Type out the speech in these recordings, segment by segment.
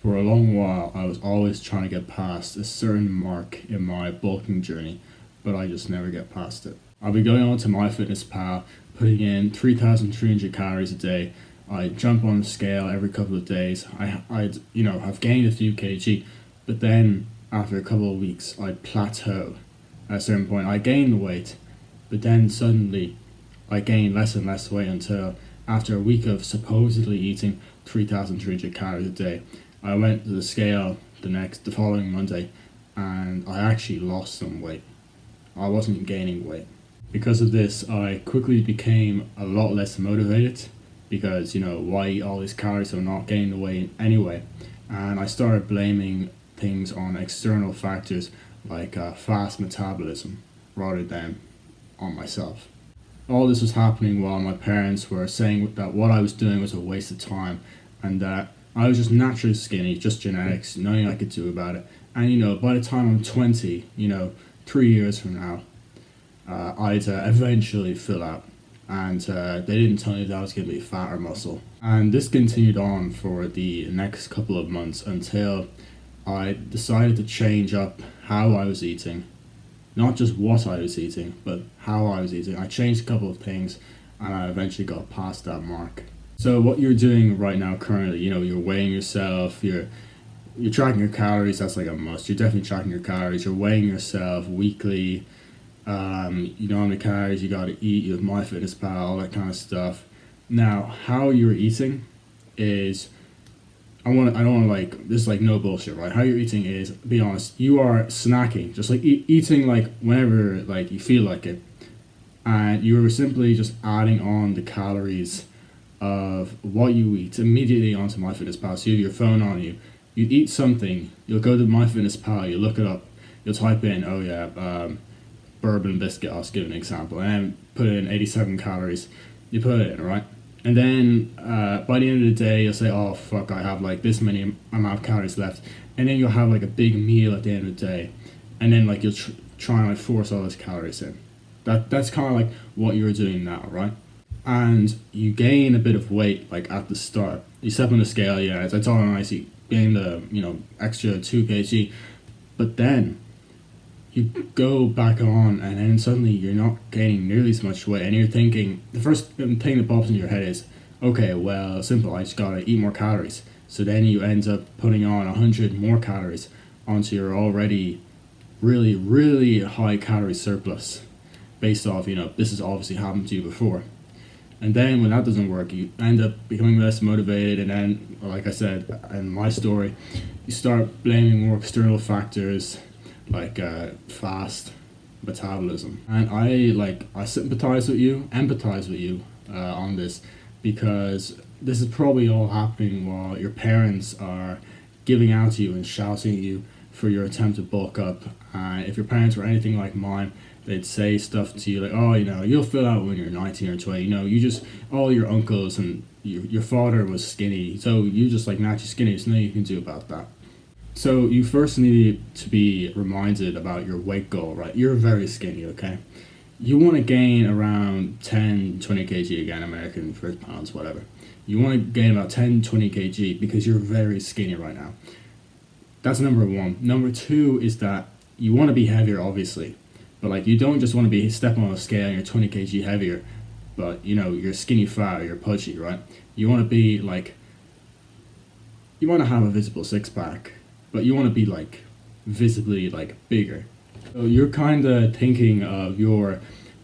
For a long while, I was always trying to get past a certain mark in my bulking journey, but I just never get past it. I'll be going on to MyFitnessPal, putting in 3,300 calories a day. I jump on the scale every couple of days. I've gained a few kg, but then after a couple of weeks, I'd plateau. At a certain point, I gain the weight, but then suddenly I gain less and less weight until after a week of supposedly eating 3,300 calories a day, I went to the scale the following Monday, and I actually lost some weight. I wasn't gaining weight. Because of this, I quickly became a lot less motivated because, why eat all these calories if I'm not gaining the weight anyway? And I started blaming things on external factors like fast metabolism rather than on myself. All this was happening while my parents were saying that what I was doing was a waste of time and that I was just naturally skinny, just genetics, nothing I could do about it. And by the time I'm 20, 3 years from now, I'd eventually fill out. And they didn't tell me that I was going to be fat or muscle. And this continued on for the next couple of months until I decided to change up how I was eating. Not just what I was eating, but how I was eating. I changed a couple of things and I eventually got past that mark. So what you're doing right now currently, you're weighing yourself, you're tracking your calories, that's like a must. You're definitely tracking your calories, you're weighing yourself weekly. You know how many calories you gotta eat, you have MyFitnessPal, all that kind of stuff. Now, how you're eating is, this is like no bullshit, right? How you're eating is, be honest, you are snacking, just like eating like whenever like you feel like it. And you're simply just adding on the calories of what you eat immediately onto MyFitnessPal. So you have your phone on you, you eat something, you'll go to MyFitnessPal, you look it up, you'll type in, bourbon biscuit, I'll just give an example, and then put in 87 calories. You put it in, right? And then by the end of the day, you'll say, oh fuck, I have like this many amount of calories left. And then you'll have like a big meal at the end of the day. And then like you'll try and like force all those calories in. That's kind of like what you're doing now, right? And you gain a bit of weight like at the start. You step on the scale, it's all nice, you gain the, extra 2 kg. But then you go back on and then suddenly you're not gaining nearly as much weight and you're thinking, the first thing that pops into your head is, okay, well, simple, I just gotta eat more calories. So then you end up putting on 100 more calories onto your already really, really high calorie surplus based off, this has obviously happened to you before. And then when that doesn't work, you end up becoming less motivated, and then, like I said in my story, you start blaming more external factors like fast metabolism. And I sympathize with you, empathize with you on this, because this is probably all happening while your parents are giving out to you and shouting at you for your attempt to bulk up. If your parents were anything like mine, they'd say stuff to you like, oh, you'll fill out when you're 19 or 20, you just, all your uncles and your father was skinny, so you just like naturally skinny, there's nothing you can do about that. So you first need to be reminded about your weight goal, right? You're very skinny, okay? You want to gain around 10, 20 kg, again, American first pounds, whatever. You want to gain about 10, 20 kg because you're very skinny right now. That's number one. Number two is that you want to be heavier, obviously. But like, you don't just want to be stepping on a scale and you're 20 kg heavier, but you're skinny fat or you're pudgy, right? You want to be like, you want to have a visible six pack, but you want to be like visibly like bigger. So you're kind of thinking of your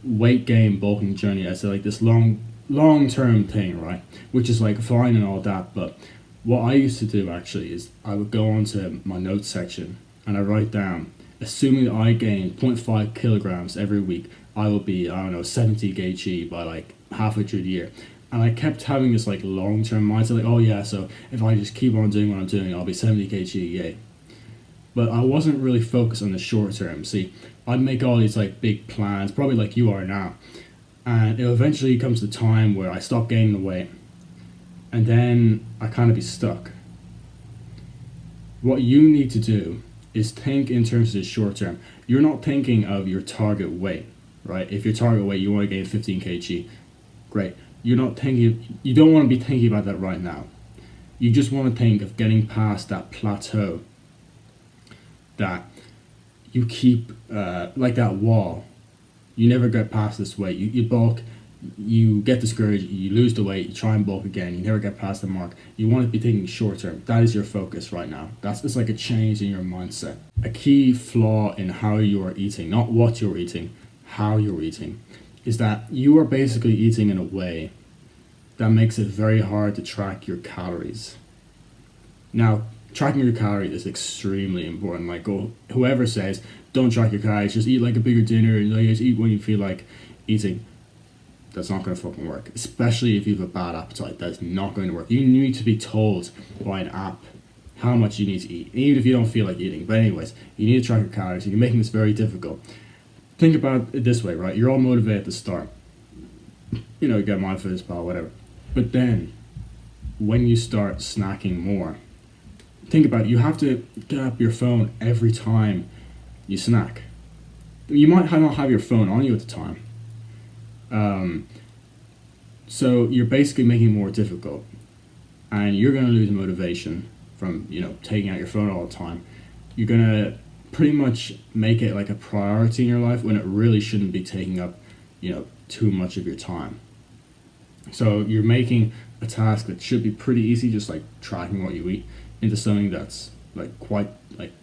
weight gain bulking journey as like this long-term thing, right? Which is like fine and all that, but what I used to do actually is I would go onto my notes section and I write down, assuming that I gain 0.5 kilograms every week, I will be, 70 kg by like halfway through the year. And I kept having this like long-term mindset, like, oh yeah, so if I just keep on doing what I'm doing, I'll be 70 kg, yay. But I wasn't really focused on the short term. See, I'd make all these like big plans, probably like you are now. And it eventually comes to time where I stop gaining the weight. And then I kind of be stuck. What you need to do is think in terms of the short term. You're not thinking of your target weight, right? If your target weight, you want to gain 15 kg, great. You don't want to be thinking about that right now. You just want to think of getting past that plateau that you keep, like that wall. You never get past this weight. You bulk, you get discouraged, you lose the weight, you try and bulk again, you never get past the mark. You want to be thinking short term. That is your focus right now. It's like a change in your mindset. A key flaw in how you are eating, not what you're eating, how you're eating, is that you are basically eating in a way that makes it very hard to track your calories. Now, tracking your calories is extremely important. Like, whoever says don't track your calories, just eat like a bigger dinner and like, just eat when you feel like eating, that's not going to fucking work. Especially if you have a bad appetite, that's not going to work. You need to be told by an app how much you need to eat, even if you don't feel like eating. But anyways, you need to track your calories. You're making this very difficult. Think about it this way, right? You're all motivated at the start. You know, you get MyFitnessPal, whatever. But then, when you start snacking more, think about it. You have to get up your phone every time you snack. You might not have your phone on you at the time. So you're basically making it more difficult, and you're going to lose motivation from, you know, taking out your phone all the time. You're going to pretty much make it like a priority in your life when it really shouldn't be taking up, you know, too much of your time. So you're making a task that should be pretty easy, just like tracking what you eat, into something that's like quite like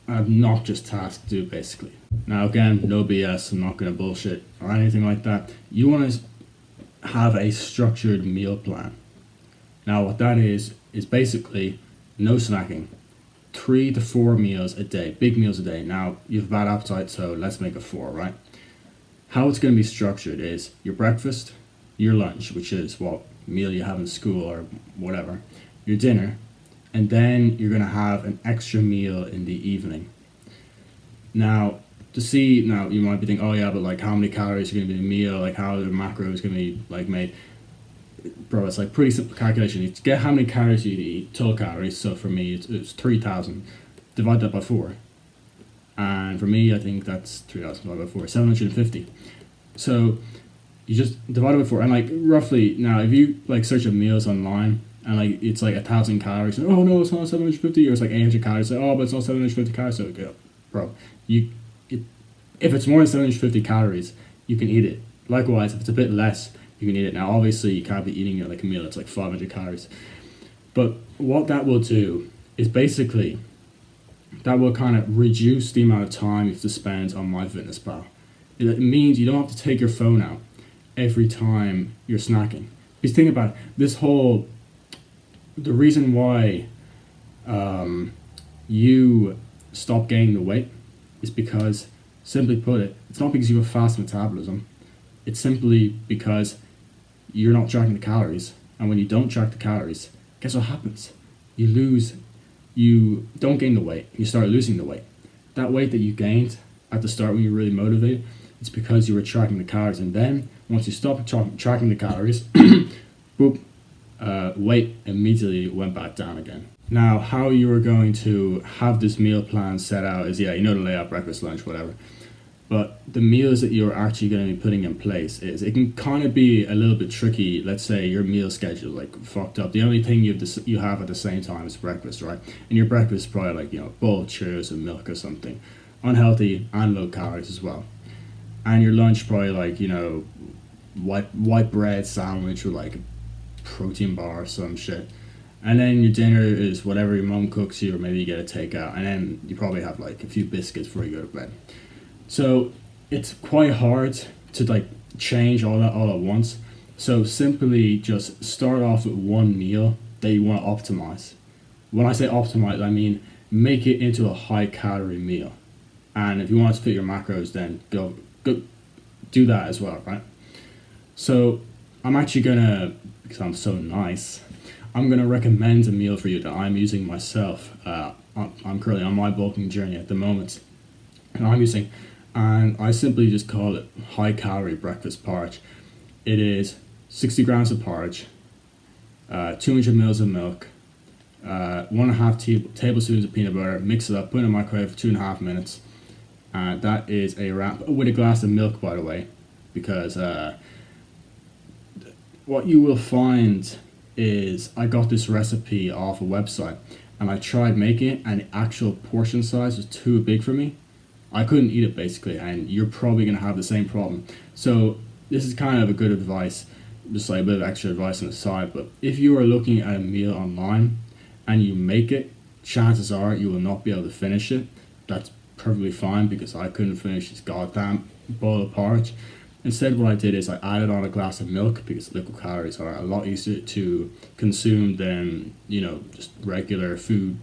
an obnoxious task to do, basically. Now again, no BS, I'm not going to bullshit or anything like that. You want to have a structured meal plan. Now what that is basically no snacking, 3 to 4 meals a day, big meals a day. Now you have bad appetite, so let's make it 4, right? How it's going to be structured is your breakfast, your lunch, which is what meal you have in school or whatever, your dinner, and then you're going to have an extra meal in the evening. Now you might be thinking, oh yeah, but like how many calories are going to be in a meal, like how the macro is going to be like made. Bro, it's like pretty simple calculation. You get how many calories you eat, total calories. So for me, it's 3,000. Divide that by 4. And for me, I think that's 3,000 divided by 4, 750. So you just divide it by 4. And like roughly, now if you like search up meals online, and like it's like 1,000 calories, and oh no, it's not 750, or it's like 800 calories. Like, oh, but it's not 750 calories. So bro, if it's more than 750 calories, you can eat it. Likewise, if it's a bit less, you can eat it. Now, obviously, you can't be eating it like a meal that's like 500 calories. But what that will do is basically that will kind of reduce the amount of time you have to spend on MyFitnessPal. It means you don't have to take your phone out every time you're snacking. Because think about it, the reason why you stop gaining the weight is because, simply put it, it's not because you have fast metabolism. It's simply because you're not tracking the calories. And when you don't track the calories, guess what happens? You don't gain the weight. You start losing the weight. That weight that you gained at the start when you were really motivated, it's because you were tracking the calories. And then once you stop tracking the calories, boop, weight immediately went back down again. Now, how you are going to have this meal plan set out is, yeah, you know, to lay out breakfast, lunch, whatever. But the meals that you're actually going to be putting in place it can kind of be a little bit tricky. Let's say your meal schedule like fucked up. The only thing you have at the same time is breakfast, right? And your breakfast is probably like, you know, a bowl of Cheerios and milk or something, unhealthy and low calories as well. And your lunch probably like, you know, white bread sandwich with like a protein bar or some shit. And then your dinner is whatever your mom cooks you, or maybe you get a takeout. And then you probably have like a few biscuits before you go to bed. So it's quite hard to like change all that all at once. So simply just start off with one meal that you want to optimize. When I say optimize, I mean make it into a high calorie meal. And if you want to fit your macros, then go do that as well, right? So I'm actually gonna, because I'm so nice, I'm going to recommend a meal for you that I'm using myself. I'm currently on my bulking journey at the moment. And I simply just call it high calorie breakfast porridge. It is 60 grams of porridge, 200 mils of milk, 1.5 tablespoons of peanut butter, mix it up, put it in the microwave for 2.5 minutes. That is a wrap, with a glass of milk, by the way, because what you will find is I got this recipe off a website and I tried making it, and the actual portion size was too big for me. I couldn't eat it basically, and you're probably going to have the same problem. So this is kind of a good advice, just like a bit of extra advice on the side. But if you are looking at a meal online and you make it, chances are you will not be able to finish it. That's perfectly fine, because I couldn't finish this goddamn bowl of porridge. Instead, what I did is I added on a glass of milk, because liquid calories are a lot easier to consume than, just regular food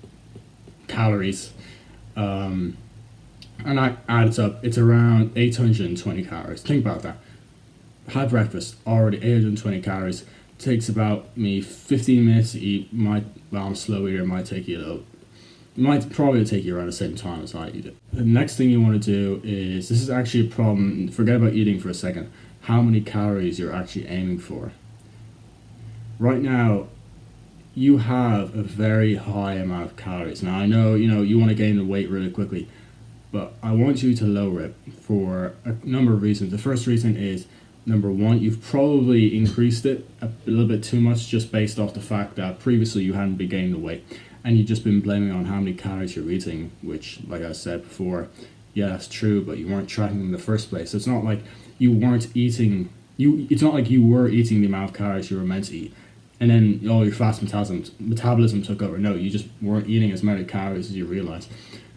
calories. And I added up, it's around 820 calories. Think about that. Have breakfast, already 820 calories. Takes about me 15 minutes to eat. I'm slow eater, might take you a little. Might probably take you around the same time as I eat it. The next thing you want to do is, this is actually a problem, forget about eating for a second, how many calories you're actually aiming for. Right now, you have a very high amount of calories. Now I know, you want to gain the weight really quickly, but I want you to lower it for a number of reasons. The first reason is, number one, you've probably increased it a little bit too much, just based off the fact that previously you hadn't been gaining the weight. And you've just been blaming on how many calories you're eating, which, like I said before, yeah, that's true, but you weren't tracking in the first place. So it's not like you weren't eating, it's not like you were eating the amount of calories you were meant to eat, and then your fast metabolism took over. No, you just weren't eating as many calories as you realized.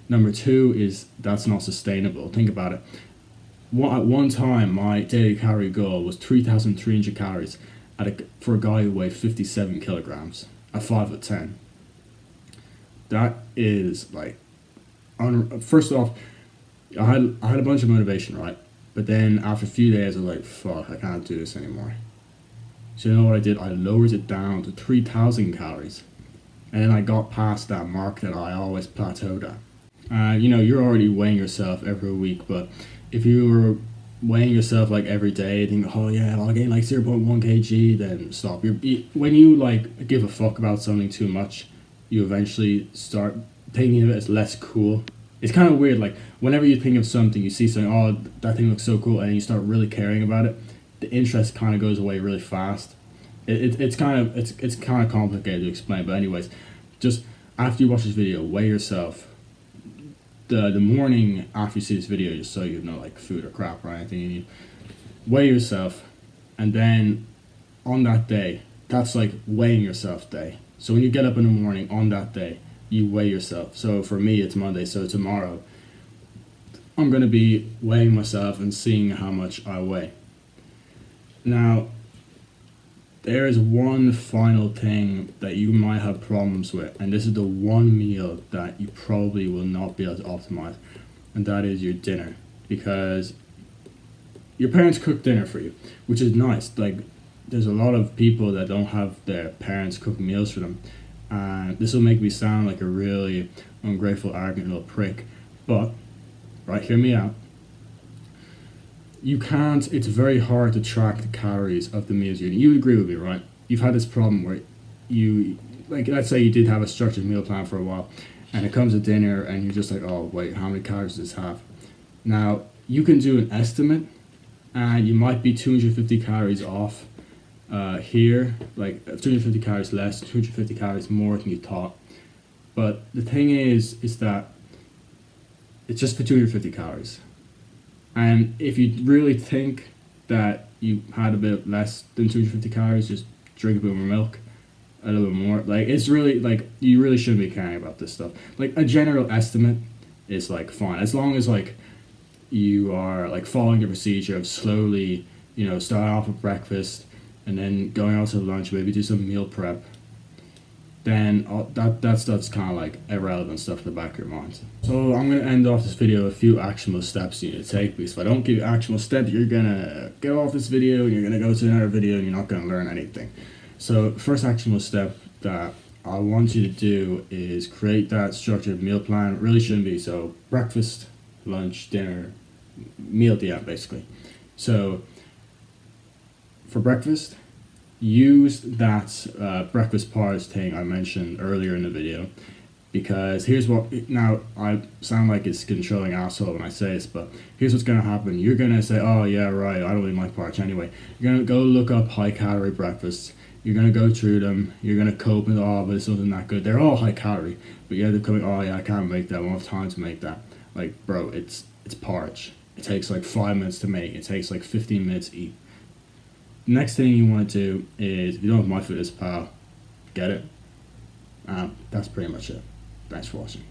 Number two is, that's not sustainable. Think about it. At one time, my daily calorie goal was 3,300 calories for a guy who weighed 57 kilograms at 5'10". That is like, first off, I had a bunch of motivation, right? But then after a few days, I was like, fuck, I can't do this anymore. So you know what I did? I lowered it down to 3,000 calories. And then I got past that mark that I always plateaued at. You're already weighing yourself every week, but if you were weighing yourself like every day, think, oh yeah, I'll gain like 0.1 kg, then stop. When you like give a fuck about something too much, you eventually start thinking of it as less cool. It's kind of weird, like whenever you think of something, you see something, oh, that thing looks so cool, and you start really caring about it, the interest kind of goes away really fast. It's kind of complicated to explain, but anyways, just after you watch this video, weigh yourself. The morning after you see this video, just so you know, like food or crap or anything you need, weigh yourself, and then on that day, that's like weighing yourself day. So when you get up in the morning on that day, you weigh yourself. So for me, it's Monday, so tomorrow, I'm going to be weighing myself and seeing how much I weigh. Now, there is one final thing that you might have problems with, and this is the one meal that you probably will not be able to optimize, and that is your dinner. Because your parents cook dinner for you, which is nice. Like, there's a lot of people that don't have their parents cook meals for them, and this will make me sound like a really ungrateful, arrogant little prick, but, right, hear me out. It's very hard to track the calories of the meals you eat. You would agree with me, right? You've had this problem where let's say you did have a structured meal plan for a while, and it comes to dinner, and you're just like, oh, wait, how many calories does this have? Now, you can do an estimate, and you might be 250 calories off here, like 250 calories less, 250 calories more than you thought. But the thing is that it's just for 250 calories. And if you really think that you had a bit less than 250 calories, just drink a bit more milk, a little bit more. Like, it's really, like, you really shouldn't be caring about this stuff. Like, a general estimate is, like, fine. As long as, like, you are, like, following the procedure of slowly, starting off with breakfast and then going out to lunch, maybe do some meal prep, then that stuff's kind of like irrelevant stuff in the back of your mind. So I'm going to end off this video with a few actionable steps you need to take, because if I don't give you actionable steps, you're going to get off this video and you're going to go to another video and you're not going to learn anything. So first actionable step that I want you to do is create that structured meal plan. It really shouldn't be. So breakfast, lunch, dinner, meal at the end, basically. So for breakfast, use that breakfast porridge thing I mentioned earlier in the video, because here's what, now I sound like it's controlling asshole when I say this, but here's what's going to happen. You're going to say, oh yeah, right, I don't really like porridge anyway. You're going to go look up high calorie breakfasts, You're gonna go through them. You're gonna cope with, oh, but it's not that good. They're all high calorie, but yeah, they're coming. Oh yeah, I can't make that. I don't have time to make that. Like, bro, it's porridge. It takes like 5 minutes to make. It takes like 15 minutes to eat. Next thing you want to do is, if you don't have MyFitnessPal, get it. That's pretty much it. Thanks for watching.